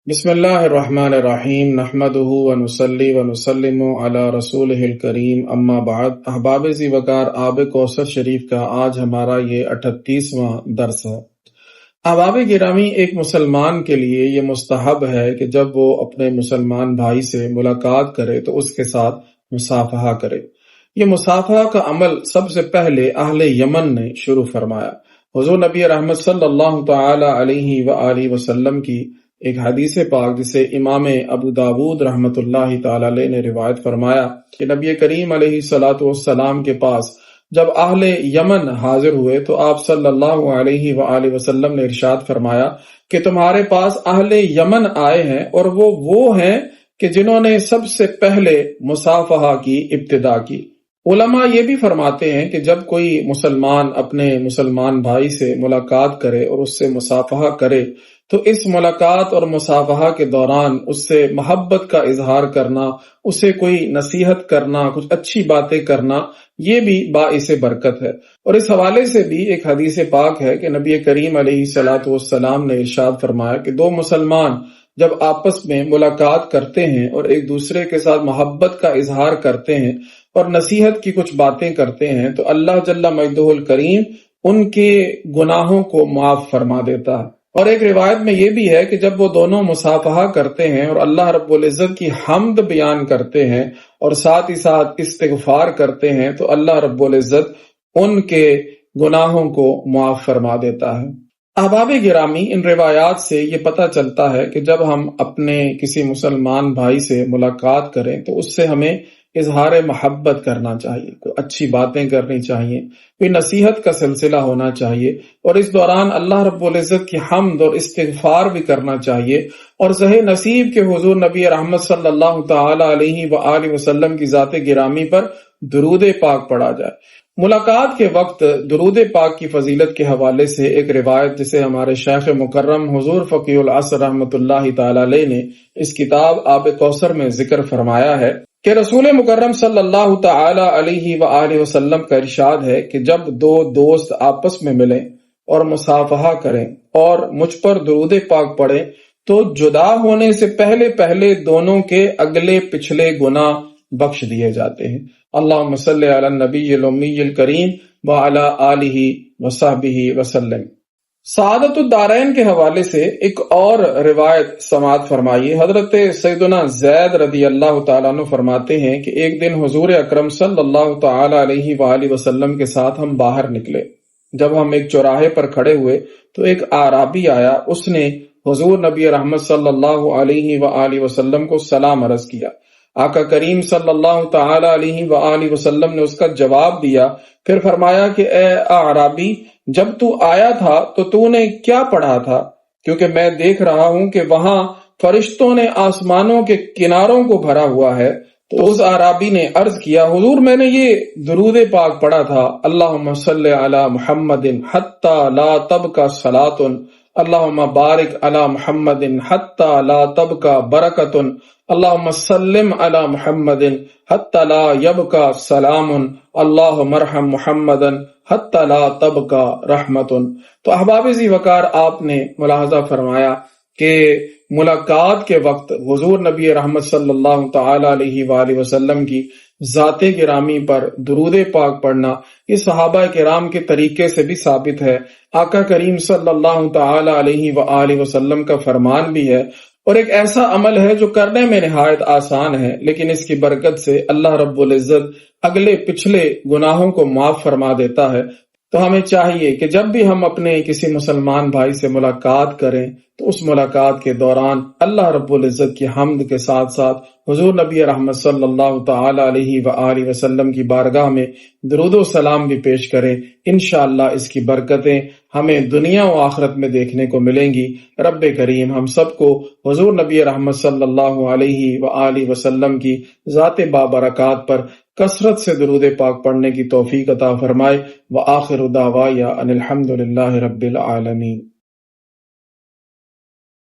بسم اللہ الرحمن الرحیم نحمده ونصلی ونسلم علی رسولہ الکریم اما بعد۔ احباب ذی وقار، آب کوثر شریف کا آج ہمارا یہ 38واں درس ہے۔ احباب گرامی، ایک مسلمان کے لیے یہ مستحب ہے کہ جب وہ اپنے مسلمان بھائی سے ملاقات کرے تو اس کے ساتھ مصافحہ کرے۔ یہ مصافحہ کا عمل سب سے پہلے اہل یمن نے شروع فرمایا۔ حضور نبی رحمت صلی اللہ تعالی علیہ وآلہ وسلم کی ایک حدیث پاک جسے امام ابو داود رحمت اللہ تعالی علیہ نے روایت فرمایا کہ نبی کریم علیہ الصلوۃ والسلام کے پاس جب اہل یمن حاضر ہوئے تو آپ صلی اللہ علیہ وآلہ وسلم نے ارشاد فرمایا کہ تمہارے پاس اہل یمن آئے ہیں اور وہ ہیں کہ جنہوں نے سب سے پہلے مصافحہ کی ابتدا کی۔ علماء یہ بھی فرماتے ہیں کہ جب کوئی مسلمان اپنے مسلمان بھائی سے ملاقات کرے اور اس سے مصافحہ کرے تو اس ملاقات اور مصافحہ کے دوران اس سے محبت کا اظہار کرنا، اسے کوئی نصیحت کرنا، کچھ اچھی باتیں کرنا، یہ بھی باعث برکت ہے۔ اور اس حوالے سے بھی ایک حدیث پاک ہے کہ نبی کریم علیہ الصلوۃ والسلام نے ارشاد فرمایا کہ دو مسلمان جب آپس میں ملاقات کرتے ہیں اور ایک دوسرے کے ساتھ محبت کا اظہار کرتے ہیں اور نصیحت کی کچھ باتیں کرتے ہیں تو اللہ جل مجدہ الکریم ان کے گناہوں کو معاف فرما دیتا ہے۔ اور ایک روایت میں یہ بھی ہے کہ جب وہ دونوں مصافحہ کرتے ہیں اور اللہ رب العزت کی حمد بیان کرتے ہیں اور ساتھ ہی ساتھ استغفار کرتے ہیں تو اللہ رب العزت ان کے گناہوں کو معاف فرما دیتا ہے۔ احباب گرامی، ان روایات سے یہ پتہ چلتا ہے کہ جب ہم اپنے کسی مسلمان بھائی سے ملاقات کریں تو اس سے ہمیں اظہار محبت کرنا چاہیے، کوئی اچھی باتیں کرنی چاہیے، کوئی نصیحت کا سلسلہ ہونا چاہیے، اور اس دوران اللہ رب العزت کی حمد اور استغفار بھی کرنا چاہیے، اور صحیح نصیب کے حضور نبی رحمت صلی اللہ تعالی علیہ وآلہ وسلم کی ذات گرامی پر درود پاک پڑھا جائے۔ ملاقات کے وقت درود پاک کی فضیلت کے حوالے سے ایک روایت جسے ہمارے شیخ مکرم حضور فقیہ العصر رحمت اللہ تعالی علیہ نے اس کتاب آب کوثر میں ذکر فرمایا ہے کہ رسول مکرم صلی اللہ تعالی علیہ وآلہ وسلم کا ارشاد ہے کہ جب دو دوست آپس میں ملیں اور مصافحہ کریں اور مجھ پر درود پاک پڑھیں تو جدا ہونے سے پہلے دونوں کے اگلے پچھلے گناہ بخش دیے جاتے ہیں۔ اللہم صلی علی النبی الامی الکریم وعلی آلہ وصحبہ وسلم۔ سعادت الدارین کے حوالے سے ایک اور روایت سماعت فرمائیے۔ حضرت سیدنا زید رضی اللہ تعالیٰ عنہ فرماتے ہیں کہ ایک دن حضور اکرم صلی اللہ تعالی علیہ وآلہ وسلم کے ساتھ ہم باہر نکلے۔ جب ہم ایک چوراہے پر کھڑے ہوئے تو ایک اعرابی آیا، اس نے حضور نبی رحمت صلی اللہ علیہ وآلہ وسلم کو سلام عرض کیا۔ آقا کریم صلی اللہ تعالی علیہ وآلہ وسلم نے اس کا جواب دیا، پھر فرمایا کہ اے اعرابی، جب تو آیا تھا تو نے کیا پڑھا تھا؟ کیونکہ میں دیکھ رہا ہوں کہ وہاں فرشتوں نے آسمانوں کے کناروں کو بھرا ہوا ہے۔ تو اس اعرابی نے عرض کیا، حضور میں نے یہ درود پاک پڑھا تھا، اللہم صلی علی محمد حتی لا تبقى صلاۃ، اللہم بارک علی محمد حتی لا تبقى برکۃ، اللہم سلم علی محمد حتی لا یبقى سلام، اللہم ارحم محمد حتی لا تبقى رحمت۔ تو احباب ذی وقار، آپ نے ملاحظہ فرمایا کہ ملاقات کے وقت حضور نبی رحمت صلی اللہ تعالی علیہ وآلہ وسلم کی ذات گرامی پر درود پاک پڑھنا یہ صحابہ کرام کے طریقے سے بھی ثابت ہے، آقا کریم صلی اللہ تعالی علیہ وآلہ وسلم کا فرمان بھی ہے، اور ایک ایسا عمل ہے جو کرنے میں نہایت آسان ہے، لیکن اس کی برکت سے اللہ رب العزت اگلے پچھلے گناہوں کو معاف فرما دیتا ہے۔ تو ہمیں چاہیے کہ جب بھی ہم اپنے کسی مسلمان بھائی سے ملاقات کریں تو اس ملاقات کے دوران اللہ رب العزت کی حمد کے ساتھ ساتھ حضور نبی رحمت صلی اللہ تعالی علیہ وآلہ وسلم کی بارگاہ میں درود و سلام بھی پیش کریں۔ انشاءاللہ اس کی برکتیں ہمیں دنیا و آخرت میں دیکھنے کو ملیں گی۔ رب کریم ہم سب کو حضور نبی رحمت صلی اللہ علیہ وآلہ وسلم کی ذات بابرکات پر کثرت سے درود پاک پڑھنے کی توفیق عطا فرمائے۔ وآخر دعوایا ان الحمد للہ رب العالمین۔